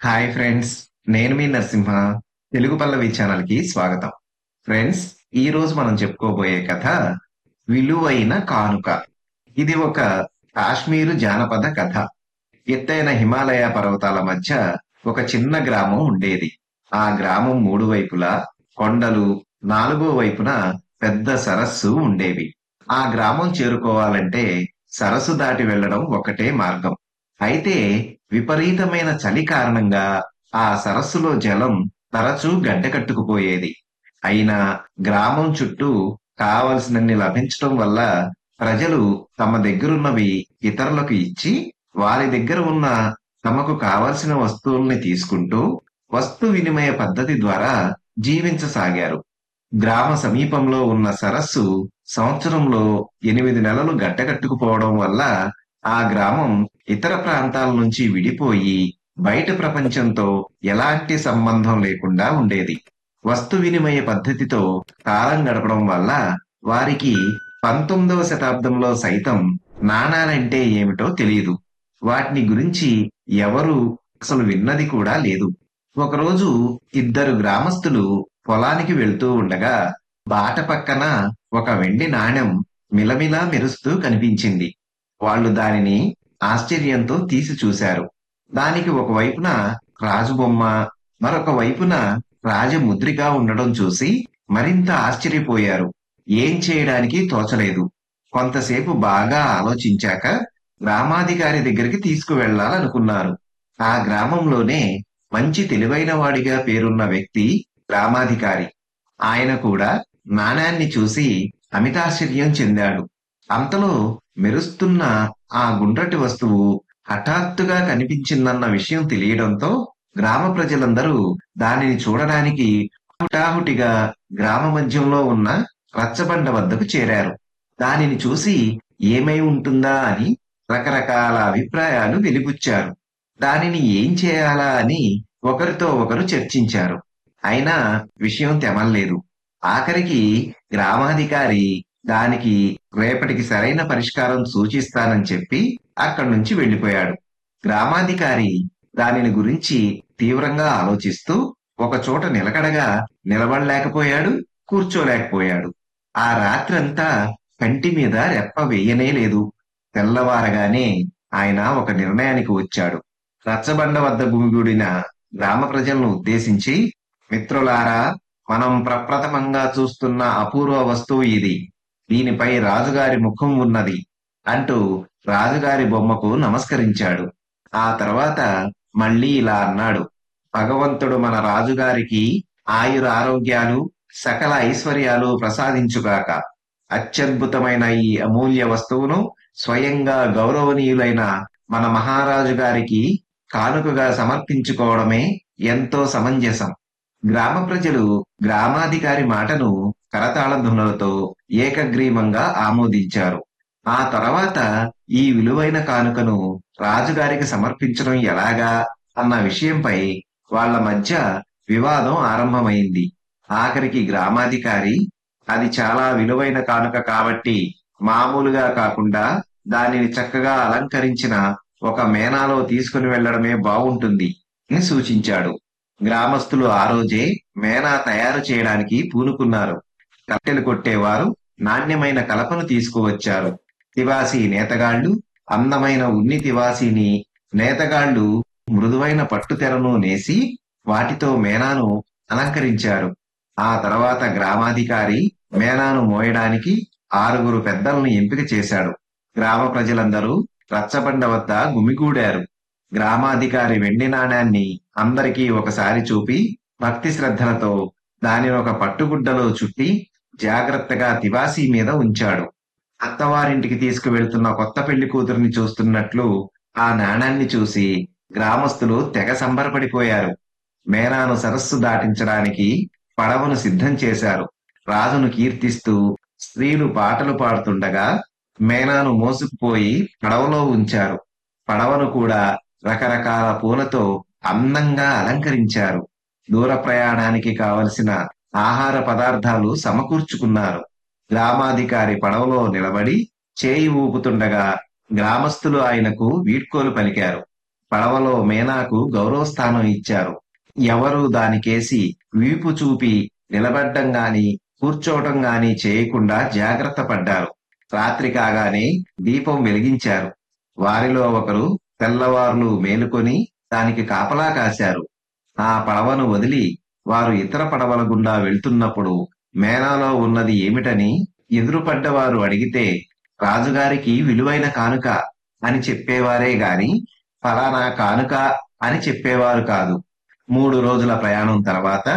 Hi friends. నేను మీ నరసింహ. తెలుగు పల్లవి channel కి స్వాగతం. ఫ్రెండ్స్, ఈ రోజు మనం చెప్పుకోబోయే కథ విలువైన కానుక. ఇది ఒక కాశ్మీరు జానపద కథ. ఎత్తైన హిమాలయ పర్వతాల మధ్య ఒక చిన్న గ్రామం ఉండేది. ఆ గ్రామం మూడు వైపులా కొండలు, నాలుగో వైపున పెద్ద సరస్సు ఉండేవి. ఆ గ్రామం చేరుకోవాలంటే సరస్సు దాటి వెళ్ళడం ఒకటే మార్గం. అయితే విపరీతమైన చలి కారణంగా ఆ సరస్సులో జలం తరచూ గడ్డకట్టుకుపోయేది. అయినా గ్రామం చుట్టూ కావలసినన్ని లభించటం వల్ల ప్రజలు తమ దగ్గరున్నవి ఇతరులకు ఇచ్చి వారి దగ్గర ఉన్న తమకు కావలసిన వస్తువుల్ని తీసుకుంటూ వస్తు వినిమయ పద్ధతి ద్వారా జీవించసాగారు. గ్రామ సమీపంలో ఉన్న సరస్సు సంవత్సరంలో 8 నెలలు గడ్డకట్టుకుపోవడం వల్ల ఆ గ్రామం ఇతర ప్రాంతాల నుంచి విడిపోయి బయట ప్రపంచంతో ఎలాంటి సంబంధం లేకుండా ఉండేది. వస్తు వినిమయ పద్ధతితో కాలం గడపడం వల్ల వారికి 19వ శతాబ్దంలో సైతం నాణాలంటే ఏమిటో తెలియదు. వాటిని గురించి ఎవరు అసలు విన్నది కూడా లేదు. ఒకరోజు ఇద్దరు గ్రామస్తులు పొలానికి వెళ్తూ ఉండగా బాట పక్కన ఒక వెండి నాణెం మిలమిలా మెరుస్తూ కనిపించింది. వాళ్ళు దానిని ఆశ్చర్యంతో తీసి చూశారు. దానికి ఒకవైపున రాజు బొమ్మ, మరొక వైపున రాజముద్రిక ఉండడం చూసి మరింత ఆశ్చర్యపోయారు. ఏం చేయడానికి తోచలేదు. కొంతసేపు బాగా ఆలోచించాక గ్రామాధికారి దగ్గరికి తీసుకువెళ్లాలనుకున్నారు. ఆ గ్రామంలోనే మంచి తెలివైన వాడిగా పేరున్న వ్యక్తి గ్రామాధికారి. ఆయన కూడా నాణాన్ని చూసి అమితాశ్చర్యం చెందాడు. అంతలో మెరుస్తున్న ఆ గుండ్రటి వస్తువు హఠాత్తుగా కనిపించిందన్న విషయం తెలియడంతో గ్రామ ప్రజలందరూ దానిని చూడడానికి హుటాహుటిగా గ్రామ మధ్యంలో ఉన్న రచ్చబండ వద్దకు చేరారు. దానిని చూసి ఏమై ఉంటుందా అని రకరకాల అభిప్రాయాలు వెలిబుచ్చారు. దానిని ఏం చేయాలా అని ఒకరితో ఒకరు చర్చించారు. అయినా విషయం తెమల్లేదు. ఆఖరికి గ్రామాధికారి దానికి రేపటికి సరైన పరిష్కారం సూచిస్తానని చెప్పి అక్కడి నుంచి వెళ్ళిపోయాడు. గ్రామాధికారి దానిని గురించి తీవ్రంగా ఆలోచిస్తూ ఒక చోట నిలకడగా నిలబడలేకపోయాడు, కూర్చోలేకపోయాడు. ఆ రాత్రంతా కంటి మీద రెప్ప వేయనే లేదు. తెల్లవారగానే ఆయన ఒక నిర్ణయానికి వచ్చాడు. రచ్చబండ వద్ద గుమిగూడిన గ్రామ ప్రజలను ఉద్దేశించి, మిత్రులారా, మనం ప్రప్రథమంగా చూస్తున్న అపూర్వ వస్తువు ఇది. దీనిపై రాజుగారి ముఖం ఉన్నది అంటూ రాజుగారి బొమ్మకు నమస్కరించాడు. ఆ తర్వాత మళ్ళీ ఇలా అన్నాడు: భగవంతుడు మన రాజుగారికి ఆయుర ఆరోగ్యాలు, సకల ఐశ్వర్యాలు ప్రసాదించుగాక. అత్యద్భుతమైన ఈ అమూల్య వస్తువును స్వయంగా గౌరవనీయులైన మన మహారాజు గారికి కానుకగా సమర్పించుకోవడమే ఎంతో సమంజసం. గ్రామ ప్రజలు గ్రామాధికారి మాటను కరతాళ ధ్వనులతో ఏకగ్రీవంగా ఆమోదించారు. ఆ తర్వాత ఈ విలువైన కానుకను రాజుగారికి సమర్పించడం ఎలాగా అన్న విషయంపై వాళ్ళ మధ్య వివాదం ఆరంభమైంది. ఆఖరికి గ్రామాధికారి, అది చాలా విలువైన కానుక కాబట్టి మామూలుగా కాకుండా దానిని చక్కగా అలంకరించిన ఒక మేనాలో తీసుకుని వెళ్లడమే బావుంటుంది అని సూచించాడు. గ్రామస్తులు ఆ రోజే మేనా తయారు చేయడానికి పూనుకున్నారు. కట్టెలు కొట్టేవారు నాణ్యమైన కలపను తీసుకువచ్చారు. తివాసీ నేతగాళ్లు అందమైన ఉన్ని తివాసీని, నేతగాళ్లు మృదువైన పట్టు తెరను నేసి వాటితో మేనాను అలంకరించారు. ఆ తర్వాత గ్రామాధికారి మేనాను మోయడానికి 6 పెద్దలను ఎంపిక చేశాడు. గ్రామ ప్రజలందరూ రచ్చబండ వద్ద గుమిగూడారు. గ్రామాధికారి వెండి నాణాన్ని అందరికీ ఒకసారి చూపి భక్తి శ్రద్ధలతో దానిని ఒక పట్టుగుడ్డలో చుట్టి జాగ్రత్తగా తివాసీ మీద ఉంచాడు. అత్తవారింటికి తీసుకువెళ్తున్న కొత్త పెళ్లి కూతురిని చూస్తున్నట్లు ఆ నాణాన్ని చూసి గ్రామస్తులు తెగ సంబరపడిపోయారు. మేనాను సరస్సు దాటించడానికి పడవను సిద్ధం చేశారు. రాజును కీర్తిస్తూ స్త్రీలు పాటలు పాడుతుండగా మేనాను మోసుకుపోయి పడవలో ఉంచారు. పడవను కూడా రకరకాల పూలతో అందంగా అలంకరించారు. దూర ప్రయాణానికి కావలసిన ఆహార పదార్థాలు సమకూర్చుకున్నారు. గ్రామాధికారి పడవలో నిలబడి చేయి ఊపుతుండగా గ్రామస్తులు ఆయనకు వీడ్కోలు పలికారు. పడవలో మీనాకు గౌరవ స్థానం ఇచ్చారు. ఎవరూ దానికేసి వీపు చూపి నిలబడ్డం గాని, కూర్చోవటం గాని చేయకుండా జాగ్రత్త పడ్డారు. రాత్రి కాగానే దీపం వెలిగించారు. వారిలో ఒకరు తెల్లవార్లు మేలుకొని దానికి కాపలా కాశారు. ఆ పడవను వదిలి వారు ఇతర పడవల గుండా వెళ్తున్నప్పుడు మేనాలో ఉన్నది ఏమిటని ఎదురుపడ్డవారు అడిగితే రాజుగారికి విలువైన కానుక అని చెప్పేవారే గాని ఫలానా కానుక అని చెప్పేవారు కాదు. 3 రోజుల ప్రయాణం తర్వాత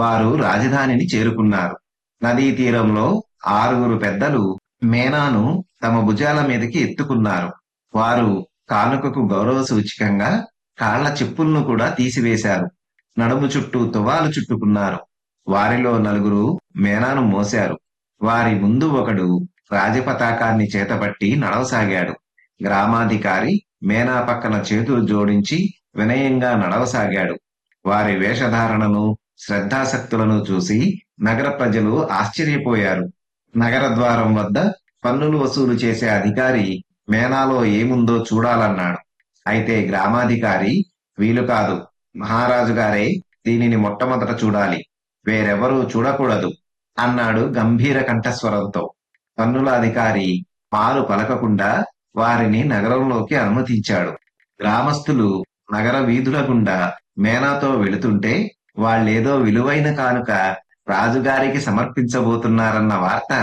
వారు రాజధానిని చేరుకున్నారు. నదీ తీరంలో 6గురు పెద్దలు మేనాను తమ భుజాల మీదకి ఎత్తుకున్నారు. వారు కానుకకు గౌరవ సూచికంగా కాళ్ల చెప్పులను కూడా తీసివేశారు. నడుము చుట్టూ తువాలు చుట్టుకున్నారు. వారిలో 4గురు మేనాను మోశారు. వారి ముందు ఒకడు రాజపతాకాన్ని చేతపట్టి నడవసాగాడు. గ్రామాధికారి మేనా పక్కన చేతులు జోడించి వినయంగా నడవసాగాడు. వారి వేషధారణను, శ్రద్ధాసక్తులను చూసి నగర ప్రజలు ఆశ్చర్యపోయారు. నగర ద్వారం వద్ద పన్నులు వసూలు చేసే అధికారి మేనాలో ఏముందో చూడాలన్నాడు. అయితే గ్రామాధికారి వీలు కాదు, మహారాజు గారే దీనిని మొట్టమొదట చూడాలి, వేరెవరూ చూడకూడదు అన్నాడు గంభీర కంఠస్వరంతో. పన్నుల అధికారి మారు పలకకుండా వారిని నగరంలోకి అనుమతించాడు. గ్రామస్తులు నగర వీధుల గుండా మేనాతో వెళుతుంటే వాళ్ళేదో విలువైన కానుక రాజుగారికి సమర్పించబోతున్నారన్న వార్త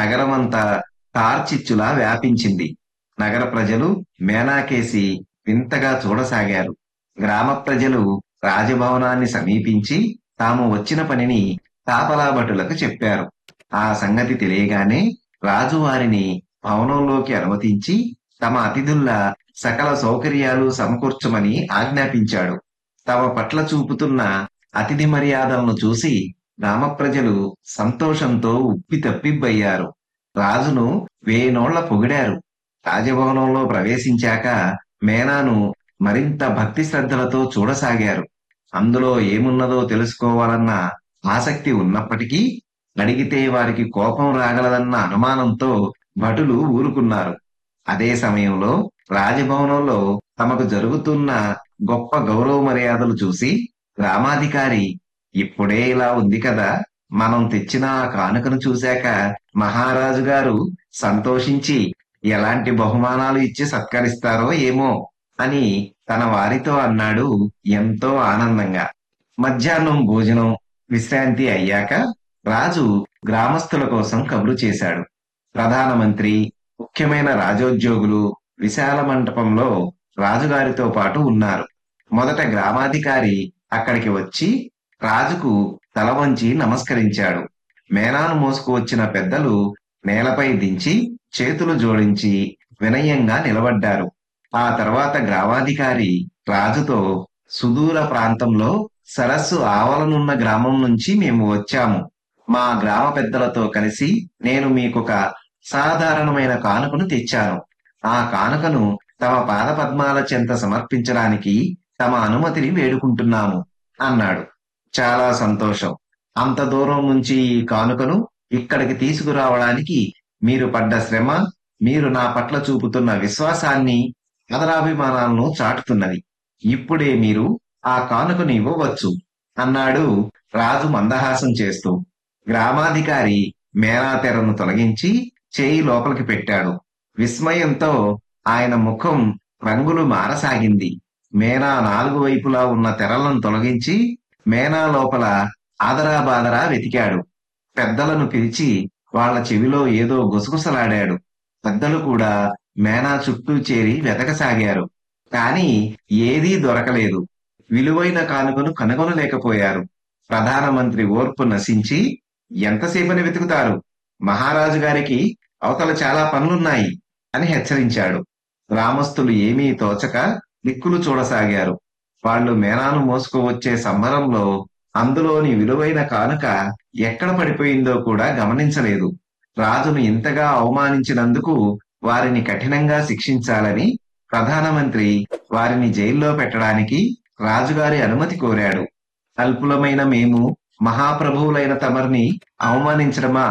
నగరమంతా కార్చిచ్చులా వ్యాపించింది. నగర ప్రజలు మేనాకేసి వింతగా చూడసాగారు. గ్రామ ప్రజలు రాజభవనాన్ని సమీపించి తాము వచ్చిన పనిని కాపలా భటులకు చెప్పారు. ఆ సంగతి తెలియగానే రాజు వారిని భవనంలోకి అనుమతించి తమ అతిథుల్లా సకల సౌకర్యాలు సమకూర్చమని ఆజ్ఞాపించాడు. తమ పట్ల చూపుతున్న అతిథి మర్యాదలను చూసి గ్రామ ప్రజలు సంతోషంతో ఉప్పి తప్పిబ్బయ్యారు. రాజును వేనోళ్ల పొగిడారు. రాజభవనంలో ప్రవేశించాక మేనాను మరింత భక్తి శ్రద్ధలతో చూడసాగారు. అందులో ఏమున్నదో తెలుసుకోవాలన్న ఆసక్తి ఉన్నప్పటికీ అడిగితే వారికి కోపం రాగలదన్న అనుమానంతో భటులు ఊరుకున్నారు. అదే సమయంలో రాజభవనంలో తమకు జరుగుతున్న గొప్ప గౌరవ మర్యాదలు చూసి గ్రామాధికారి, ఇప్పుడే ఇలా ఉంది కదా, మనం తెచ్చిన ఆ కానుకను చూశాక మహారాజు గారు సంతోషించి ఎలాంటి బహుమానాలు ఇచ్చి సత్కరిస్తారో ఏమో అని తన వారితో అన్నాడు ఎంతో ఆనందంగా. మధ్యాహ్నం భోజనం విశ్రాంతి అయ్యాక రాజు గ్రామస్తుల కోసం కబురు చేశాడు. ప్రధానమంత్రి, ముఖ్యమైన రాజోద్యోగులు విశాల మంటపంలో రాజుగారితో పాటు ఉన్నారు. మొదట గ్రామాధికారి అక్కడికి వచ్చి రాజుకు తల వంచి నమస్కరించాడు. మేనాను మోసుకువచ్చిన పెద్దలు నేలపై దించి చేతులు జోడించి వినయంగా నిలబడ్డారు. ఆ తర్వాత గ్రామాధికారి రాజుతో, సుదూర ప్రాంతంలో సరస్సు ఆవలనున్న గ్రామం నుంచి మేము వచ్చాము. మా గ్రామ పెద్దలతో కలిసి నేను మీకొక సాధారణమైన కానుకను తెచ్చాను. ఆ కానుకను తమ పాదపద్మాల చెంత సమర్పించడానికి తమ అనుమతిని వేడుకుంటున్నాము అన్నాడు. చాలా సంతోషం. అంత దూరం నుంచి ఈ కానుకను ఇక్కడికి తీసుకురావడానికి మీరు పడ్డ శ్రమ, మీరు నా పట్ల చూపుతున్న విశ్వాసాన్ని, ఆదరాభిమానాలను చాటుతున్నది. ఇప్పుడే మీరు ఆ కానుకను ఇవ్వవచ్చు అన్నాడు రాజు మందహాసం చేస్తూ. గ్రామాధికారి మేనా తెరను తొలగించి చేయి లోపలికి పెట్టాడు. విస్మయంతో ఆయన ముఖం రంగులు మారసాగింది. మేనా 4 వైపులా ఉన్న తెరలను తొలగించి మేనా లోపల ఆదరాబాదరా వెతికాడు. పెద్దలను పిలిచి వాళ్ల చెవిలో ఏదో గుసగుసలాడాడు. పెద్దలు కూడా మేనా చుట్టూ చేరి వెతకసాగారు. కాని ఏదీ దొరకలేదు. విలువైన కానుకను కనుగొనలేకపోయారు. ప్రధానమంత్రి ఓర్పు నశించి, ఎంతసేపని వెతుకుతారు, మహారాజు గారికి అవతల చాలా పనులున్నాయి అని హెచ్చరించాడు. గ్రామస్తులు ఏమీ తోచక దిక్కులు చూడసాగారు. వాళ్ళు మేనాను మోసుకువచ్చే సంబరంలో అందులోని విలువైన కానుక ఎక్కడ పడిపోయిందో కూడా గమనించలేదు. రాజును ఇంతగా అవమానించినందుకు వారిని కఠినంగా శిక్షించాలని ప్రధానమంత్రి వారిని జైల్లో పెట్టడానికి రాజుగారి అనుమతి కోరాడు. అల్పులమైన మేము మహాప్రభువులైన తమరిని అవమానించడమా?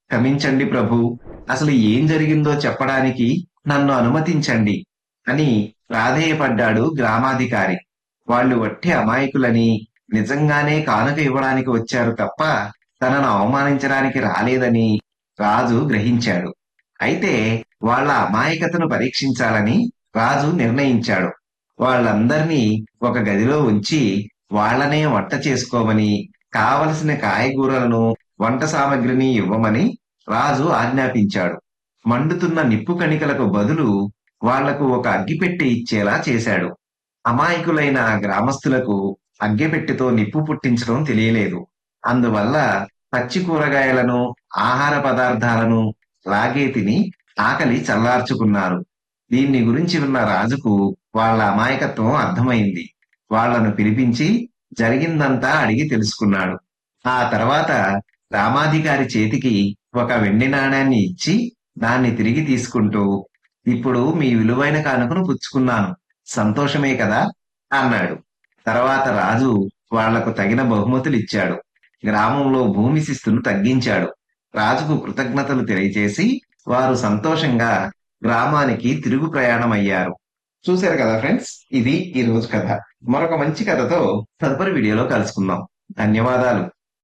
క్షమించండి ప్రభు, అసలు ఏం జరిగిందో చెప్పడానికి నన్ను అనుమతించండి అని ప్రాధేయపడ్డాడు గ్రామాధికారి. వాళ్ళు వట్టి అమాయకులని, నిజంగానే కానుక ఇవ్వడానికి వచ్చారు తప్ప తనను అవమానించడానికి రాలేదని రాజు గ్రహించాడు. అయితే వాళ్ళ అమాయకతను పరీక్షించాలని రాజు నిర్ణయించాడు. వాళ్ళందర్నీ ఒక గదిలో ఉంచి వాళ్ళనే వంట చేసుకోమని, కావలసిన కాయగూరలను, వంట సామగ్రిని ఇవ్వమని రాజు ఆజ్ఞాపించాడు. మండుతున్న నిప్పు కణికలకు బదులు వాళ్లకు ఒక అగ్గిపెట్టె ఇచ్చేలా చేశాడు. అమాయకులైన గ్రామస్తులకు అగ్గిపెట్టెతో నిప్పు పుట్టించడం తెలియలేదు. అందువల్ల పచ్చి కూరగాయలను, ఆహార పదార్థాలను లాగే తిని ఆకలి చల్లార్చుకున్నారు. దీన్ని గురించి విన్న రాజుకు వాళ్ళ అమాయకత్వం అర్థమైంది. వాళ్ళను పిలిపించి జరిగిందంతా అడిగి తెలుసుకున్నాడు. ఆ తర్వాత గ్రామాధికారి చేతికి ఒక వెండి నాణాన్ని ఇచ్చి దాన్ని తిరిగి తీసుకుంటూ, ఇప్పుడు మీ విలువైన కానుకను పుచ్చుకున్నాను, సంతోషమే కదా అన్నాడు. తర్వాత రాజు వాళ్లకు తగిన బహుమతులిచ్చాడు. గ్రామంలో భూమి శిస్తును తగ్గించాడు. రాజుకు కృతజ్ఞతలు తెలియజేసి వారు సంతోషంగా గ్రామానికి తిరుగు ప్రయాణమయ్యారు. చూశారు కదా ఫ్రెండ్స్, ఇది ఈ రోజు కథ. మరొక మంచి కథతో తదుపరి వీడియోలో కలుసుకుందాం. ధన్యవాదాలు.